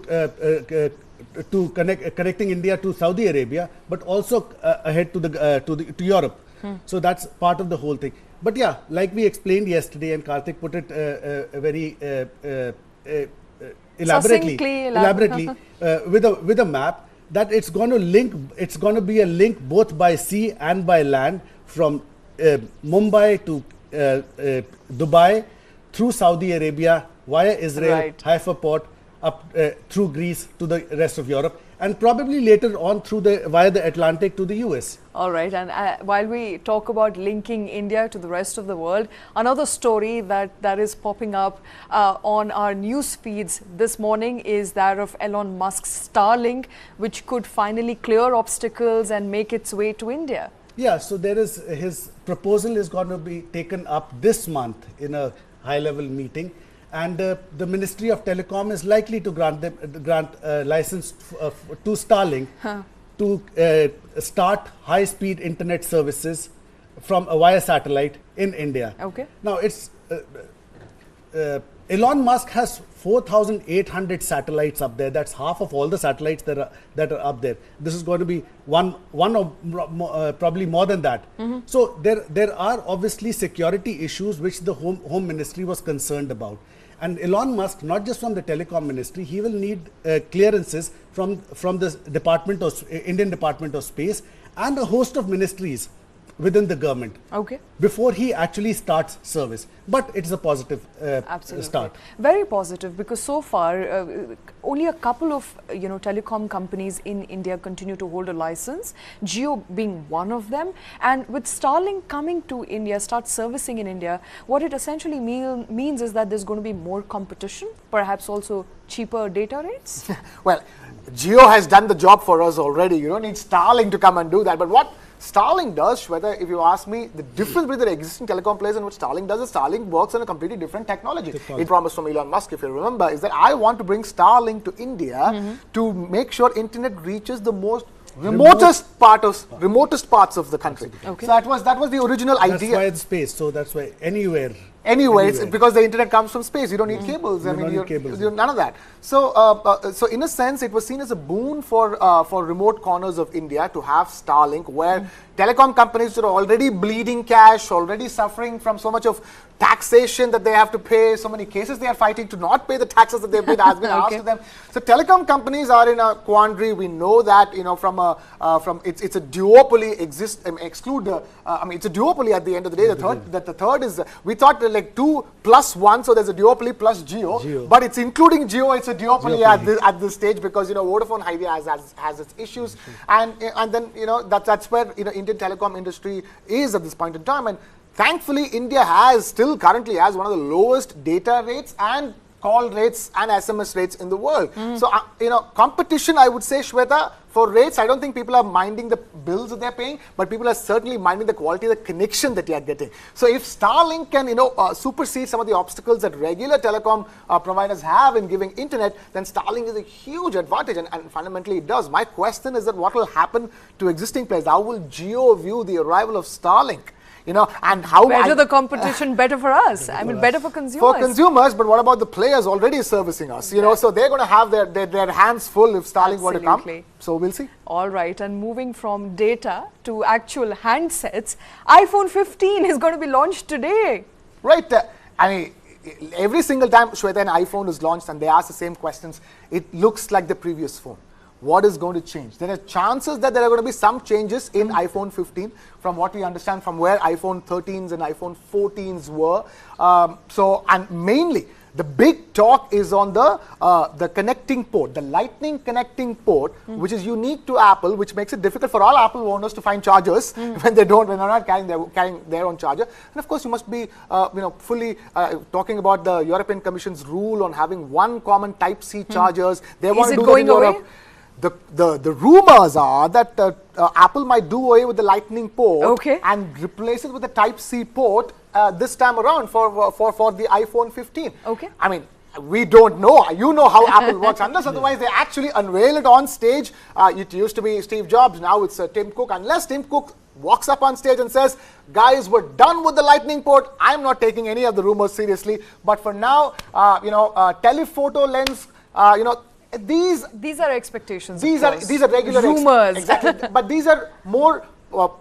connecting India to Saudi Arabia, but also ahead to Europe. So that's part of the whole thing. But yeah, like we explained yesterday, and Karthik put it very elaborately with a map, that it's going to link. It's going to be a link both by sea and by land from Mumbai to Dubai, through Saudi Arabia, via Israel, Haifa port, up through Greece to the rest of Europe, and probably later on via the Atlantic to the US. All right, and while we talk about linking India to the rest of the world, another story that is popping up on our news feeds this morning is that of Elon Musk's Starlink, which could finally clear obstacles and make its way to India. Yeah, so his proposal is going to be taken up this month in a high-level meeting, and the Ministry of Telecom is likely to grant license to Starlink to start high-speed internet services from via satellite in India. Okay. Now it's Elon Musk has 4,800 satellites up there. That's half of all the satellites that are up there. This is going to be one or probably more than that. So there are obviously security issues which the Home Ministry was concerned about. And Elon Musk, not just from the Telecom Ministry, he will need clearances from the Indian Department of Space, and a host of ministries within the government. Okay. Before he actually starts service. But it's a positive start. Very positive, because so far only a couple of telecom companies in India continue to hold a license, Jio being one of them. And with Starlink coming to India, start servicing in India, what it essentially means is that there's going to be more competition, perhaps also cheaper data rates. Well, Jio has done the job for us already. You don't need Starlink to come and do that. But what Starlink does, Shweta, if you ask me, the difference between the existing telecom players and what Starlink does is Starlink works on a completely different technology. It promised from Elon Musk, if you remember, is that I want to bring Starlink to India to make sure internet reaches the most remotest parts of the country. Okay. So that was the original idea. That's why it's space. So that's why anywhere. It's because the internet comes from space. You don't need cables. You're none of that. So in a sense, it was seen as a boon for remote corners of India to have Starlink, where telecom companies are already bleeding cash, already suffering from so much of taxation that they have to pay, so many cases they are fighting to not pay the taxes that they've been asked of them. So telecom companies are in a quandary. We know that it's a duopoly it's a duopoly at the end of the day. The third is we thought like 2 plus 1, so there's a duopoly plus Jio. But it's including Jio. It's a duopoly at this stage, because Vodafone Idea has its issues, and then that's where Indian telecom industry is at this point in time. And thankfully, India currently has one of the lowest data rates and call rates and SMS rates in the world. So, competition, I would say, Shweta, for rates, I don't think people are minding the bills that they're paying, but people are certainly minding the quality of the connection that you are getting. So, if Starlink can, supersede some of the obstacles that regular telecom providers have in giving internet, then Starlink is a huge advantage, and fundamentally it does. My question is that what will happen to existing players? How will Jio view the arrival of Starlink? And how better the competition, better for us. Better for consumers. For consumers, but what about the players already servicing us? So they're going to have their hands full if Starlink were to come. So we'll see. All right, and moving from data to actual handsets, iPhone 15 is going to be launched today. Right. Every single time, Shweta, an iPhone is launched and they ask the same questions, it looks like the previous phone. What is going to change? There are chances that there are going to be some changes in iPhone 15 from what we understand from where iPhone 13s and iPhone 14s were. And mainly the big talk is on the connecting port, the Lightning connecting port, which is unique to Apple, which makes it difficult for all Apple owners to find chargers when they're not carrying their own charger. And of course, you must be fully talking about the European Commission's rule on having one common Type-C chargers. They want to do that in Europe. The rumors are that Apple might do away with the Lightning port and replace it with the Type-C port this time around for the iPhone 15. Okay. We don't know. You know how Apple works, unless otherwise they actually unveil it on stage. It used to be Steve Jobs, now it's Tim Cook. Unless Tim Cook walks up on stage and says, guys, we're done with the Lightning port, I'm not taking any of the rumors seriously. But for now, telephoto lens, these are expectations. These are regular rumors. Exactly, but these are more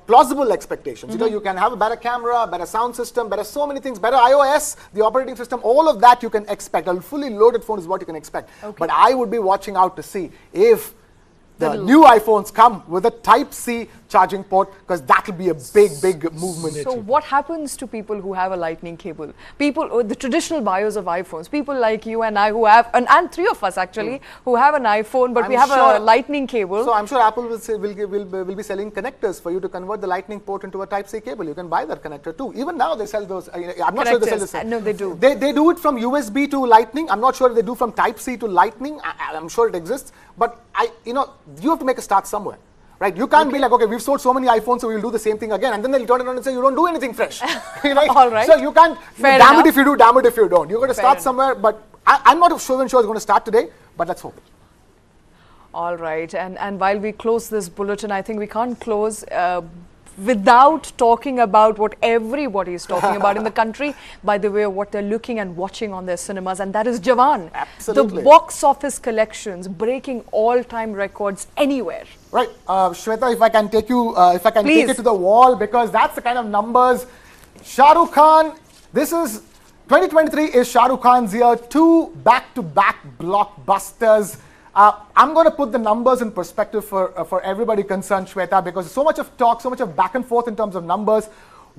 plausible expectations. You can have a better camera, better sound system, better so many things, better iOS, the operating system, all of that you can expect. A fully loaded phone is what you can expect. But I would be watching out to see if the new iPhones come with a Type-C charging port, because that will be a big movement. So what happens to people who have a Lightning cable? People, the traditional buyers of iPhones, people like you and I who have, and three of us actually, who have an iPhone, but we have a Lightning cable. So I'm sure Apple will be selling connectors for you to convert the Lightning port into a Type-C cable. You can buy that connector too. Even now they sell those. I'm not sure they sell this. No, they do. They do it from USB to Lightning. I'm not sure if they do from Type-C to Lightning. I'm sure it exists. But you have to make a start somewhere. Right? You can't be like, okay, we've sold so many iPhones, so we'll do the same thing again. And then they'll turn around and say, you don't do anything fresh. All right. So you can't, damn it if you do, damn it if you don't. You're going to start somewhere, but I'm not sure it's going to start today, but let's hope. All right. And while we close this bulletin, I think we can't close without talking about what everybody is talking about in the country, by the way of what they're looking and watching on their cinemas, and that is Jawan. Absolutely. The box office collections breaking all-time records anywhere. Right, Shweta, if I can take you, take it to the wall, because that's the kind of numbers. Shah Rukh Khan, 2023 is Shah Rukh Khan's year. 2 back-to-back blockbusters. I'm going to put the numbers in perspective for everybody concerned, Shweta, because so much of talk, so much of back and forth in terms of numbers.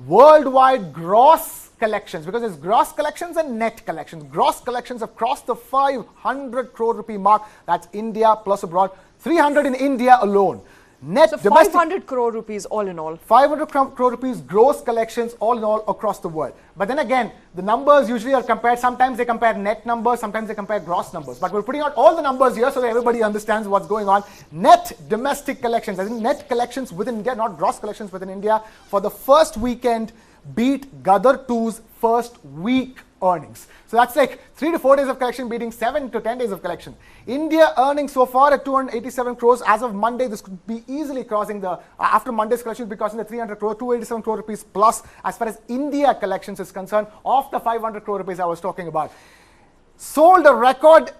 Worldwide gross collections, because there's gross collections and net collections. Gross collections have crossed the 500 crore rupee mark. That's India plus abroad. 300 in India alone. Net So 500 crore rupees all in all. 500 crore rupees gross collections all in all across the world. But then again, the numbers usually are compared. Sometimes they compare net numbers, sometimes they compare gross numbers. But we're putting out all the numbers here so that everybody understands what's going on. Net domestic collections, I think net collections within India, not gross collections within India, for the first weekend beat Gadar 2's first week earnings. So that's like 3 to 4 days of collection beating 7 to 10 days of collection. India earnings so far at 287 crores. As of Monday, this could be easily crossing the, after Monday's collection, will be crossing the 300 crore, 287 crore rupees plus as far as India collections is concerned, of the 500 crore rupees I was talking about. Sold a record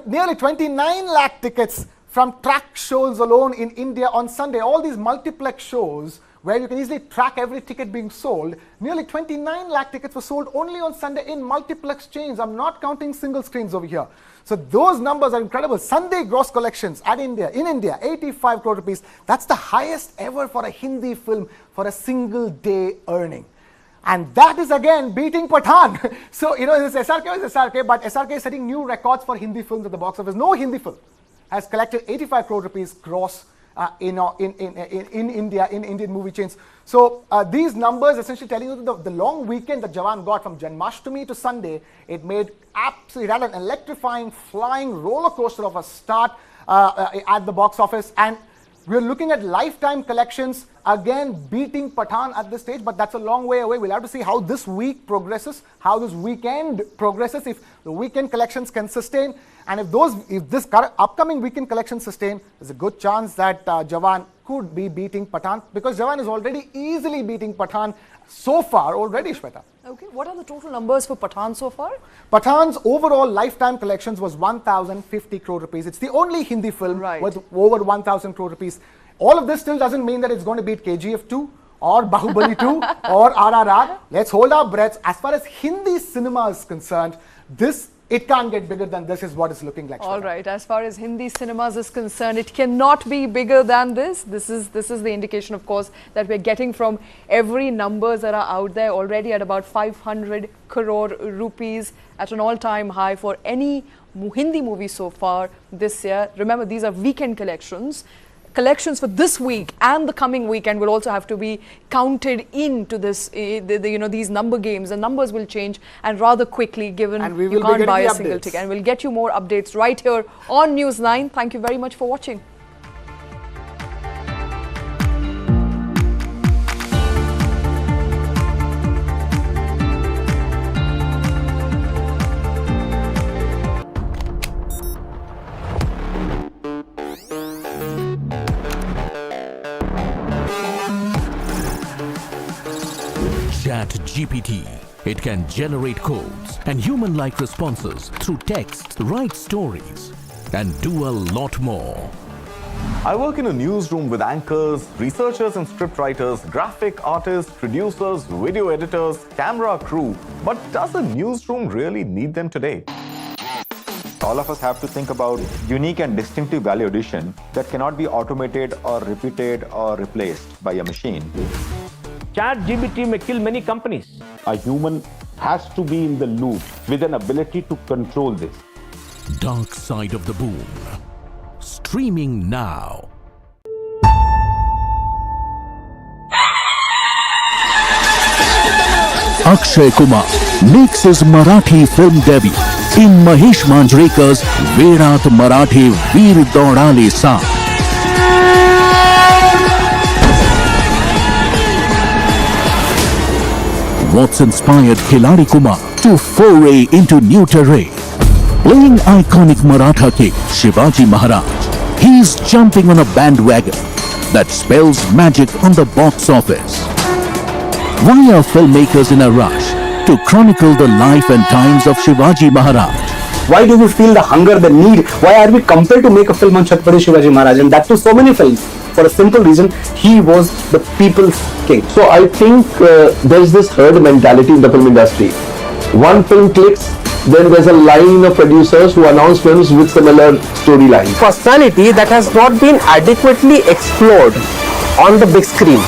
nearly 29 lakh tickets from track shows alone in India on Sunday. All these multiplex shows where you can easily track every ticket being sold. Nearly 29 lakh tickets were sold only on Sunday in multiplex chains. I'm not counting single screens over here. So those numbers are incredible. Sunday gross collections in India, 85 crore rupees. That's the highest ever for a Hindi film for a single day earning. And that is again beating Pathan. So, this SRK is SRK, but SRK is setting new records for Hindi films at the box office. No Hindi film has collected 85 crore rupees gross in India, in Indian movie chains. So these numbers essentially telling you the long weekend that Jawan got from Janmashtami to Sunday, it made absolutely an electrifying, flying roller coaster of a start at the box office. And we're looking at lifetime collections, again beating Pathan at this stage, but that's a long way away. We'll have to see how this week progresses, how this weekend progresses, if the weekend collections can sustain. And if this upcoming weekend collection sustain, there's a good chance that Jawan could be beating Pathan, because Jawan is already easily beating Pathan so far already, Shweta. Okay, what are the total numbers for Pathan so far? Pathan's overall lifetime collections was 1,050 crore rupees. It's the only Hindi film with over 1,000 crore rupees. All of this still doesn't mean that it's going to beat KGF 2 or Bahubali 2 or RRR. Let's hold our breaths. As far as Hindi cinema is concerned, it can't get bigger than this is what it's looking like. All right, as far as Hindi cinemas is concerned, it cannot be bigger than this. This is the indication, of course, that we're getting from every numbers that are out there, already at about 500 crore rupees, at an all-time high for any Hindi movie so far this year. Remember, these are weekend collections. Collections for this week and the coming weekend will also have to be counted into this, these number games. The numbers will change, and rather quickly, given you can't buy a single ticket. And we'll get you more updates right here on News 9. Thank you very much for watching. ChatGPT. It can generate codes and human-like responses through text, write stories, and do a lot more. I work in a newsroom with anchors, researchers and scriptwriters, graphic artists, producers, video editors, camera crew. But does a newsroom really need them today? All of us have to think about unique and distinctive value addition that cannot be automated or repeated or replaced by a machine. ChatGPT may kill many companies. A human has to be in the loop with an ability to control this. Dark Side of the Boom. Streaming now. Akshay Kumar makes his Marathi film debut in Mahesh Manjrekar's Veerat Marathi Veer Daudale Saath. What's inspired Khiladi Kumar to foray into new terrain? Playing iconic Maratha king Shivaji Maharaj, he's jumping on a bandwagon that spells magic on the box office. Why are filmmakers in a rush to chronicle the life and times of Shivaji Maharaj? Why do we feel the hunger, the need? Why are we compelled to make a film on Chhatrapati Shivaji Maharaj, and that too so many films? For a simple reason, he was the people's king. So I think there's this herd mentality in the film industry. One film clicks, then there's a line of producers who announce films with similar storylines. Personality that has not been adequately explored on the big screen.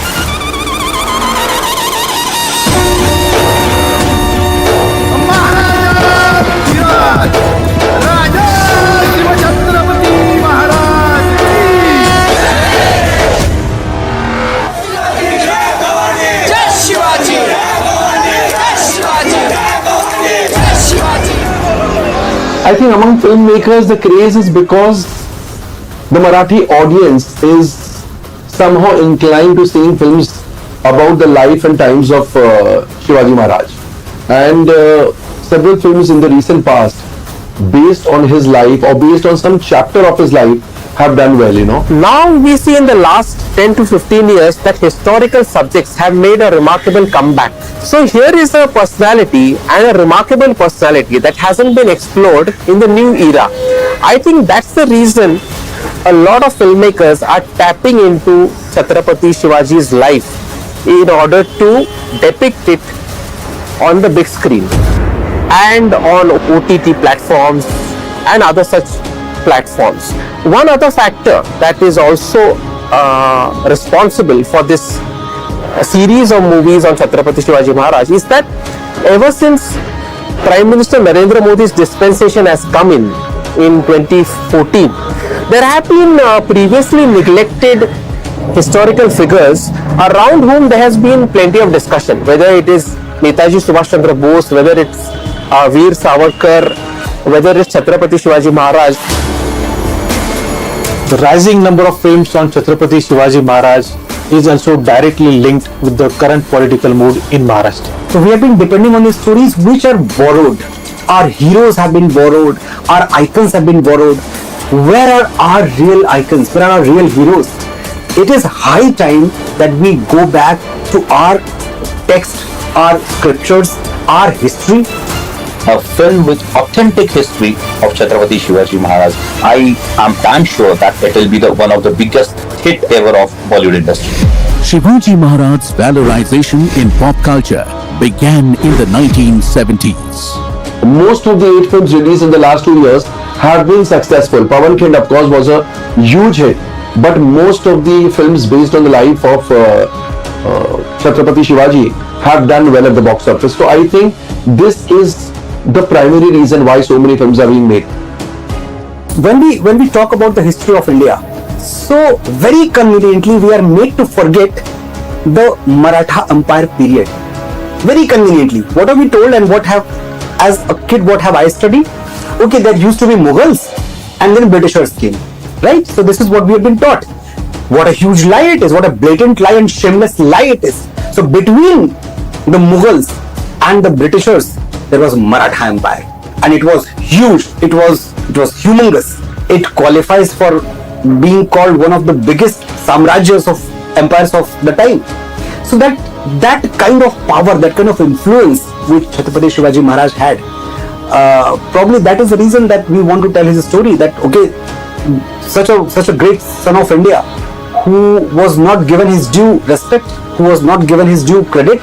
I think among filmmakers the craze is because the Marathi audience is somehow inclined to seeing films about the life and times of Shivaji Maharaj, and several films in the recent past based on his life or based on some chapter of his life have done well, you know. Now we see in the last 10 to 15 years that historical subjects have made a remarkable comeback. So here is a personality and a remarkable personality that hasn't been explored in the new era. I think that's the reason a lot of filmmakers are tapping into Chhatrapati Shivaji's life in order to depict it on the big screen and on OTT platforms and other such platforms. One other factor that is also responsible for this series of movies on Chhatrapati Shivaji Maharaj is that ever since Prime Minister Narendra Modi's dispensation has come in 2014, there have been previously neglected historical figures around whom there has been plenty of discussion, whether it is Netaji Subhash Chandra Bose, whether it's Veer Savarkar, whether it's Chhatrapati Shivaji Maharaj. The rising number of films on Chhatrapati Shivaji Maharaj is also directly linked with the current political mood in Maharashtra. So we have been depending on these stories which are borrowed. Our heroes have been borrowed, our icons have been borrowed. Where are our real icons? Where are our real heroes? It is high time that we go back to our text, our scriptures, our history. A film with authentic history of Chhatrapati Shivaji Maharaj. I am damn sure that it will be one of the biggest hit ever of Bollywood industry. Shivaji Maharaj's valorization in pop culture began in the 1970s. Most of the 8 films released in the last 2 years have been successful. Pawan Khend, of course, was a huge hit, but most of the films based on the life of Chhatrapati Shivaji have done well at the box office. So I think this is the primary reason why so many films are being made. When we talk about the history of India, so very conveniently we are made to forget the Maratha Empire period. Very conveniently. What are we told and what have, as a kid, what have I studied? Okay, there used to be Mughals and then Britishers came. Right? So this is what we have been taught. What a huge lie it is. What a blatant lie and shameless lie it is. So between the Mughals and the Britishers, there was Maratha Empire, and it was huge. It was humongous. It qualifies for being called one of the biggest samrajyas of empires of the time. So that kind of power, that kind of influence which Chhatrapati Shivaji Maharaj had, probably that is the reason that we want to tell his story. That okay, such a great son of India, who was not given his due respect, who was not given his due credit.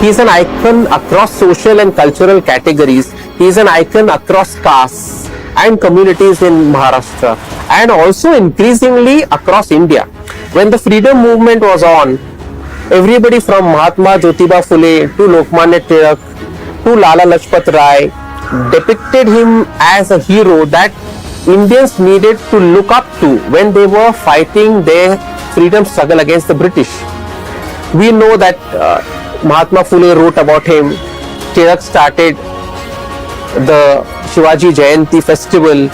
He is an icon across social and cultural categories. He is an icon across castes and communities in Maharashtra, and also increasingly across India. When the freedom movement was on, everybody from Mahatma Jyotiba Phule to Lokmanya Tilak to Lala Lajpat Rai depicted him as a hero that Indians needed to look up to when they were fighting their freedom struggle against the British. We know that Mahatma Phule wrote about him. Tilak started the Shivaji Jayanti festival,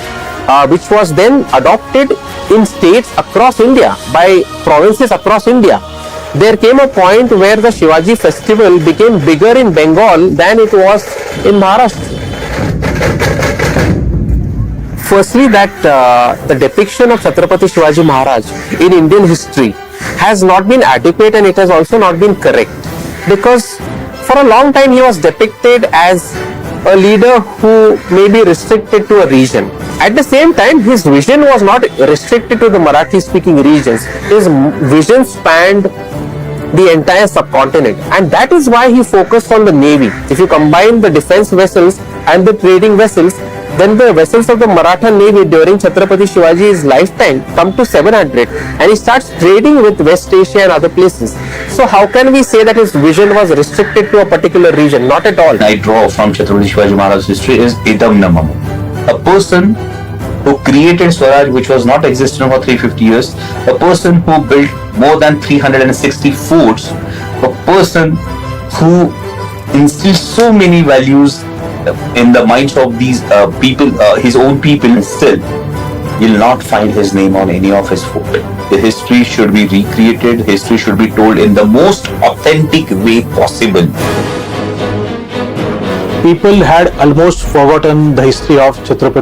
which was then adopted in states across India, by provinces across India. There came a point where the Shivaji festival became bigger in Bengal than it was in Maharashtra. Firstly, that the depiction of Chhatrapati Shivaji Maharaj in Indian history has not been adequate, and it has also not been correct. Because for a long time he was depicted as a leader who may be restricted to a region. At the same time, his vision was not restricted to the Marathi speaking regions. His vision spanned the entire subcontinent, and that is why he focused on the navy. If you combine the defense vessels and the trading vessels, then the vessels of the Maratha Navy during Chhatrapati Shivaji's lifetime come to 700, and he starts trading with West Asia and other places. So how can we say that his vision was restricted to a particular region? Not at all. I draw from Chhatrapati Shivaji Maharaj's history is Idam Namam. A person who created Swaraj, which was not existent for 350 years, a person who built more than 360 forts, a person who instilled so many values in the minds of these people, his own people, and still you'll not find his name on any of his fort. The history should be recreated, history should be told in the most authentic way possible. People had almost forgotten the history of Chhatrapati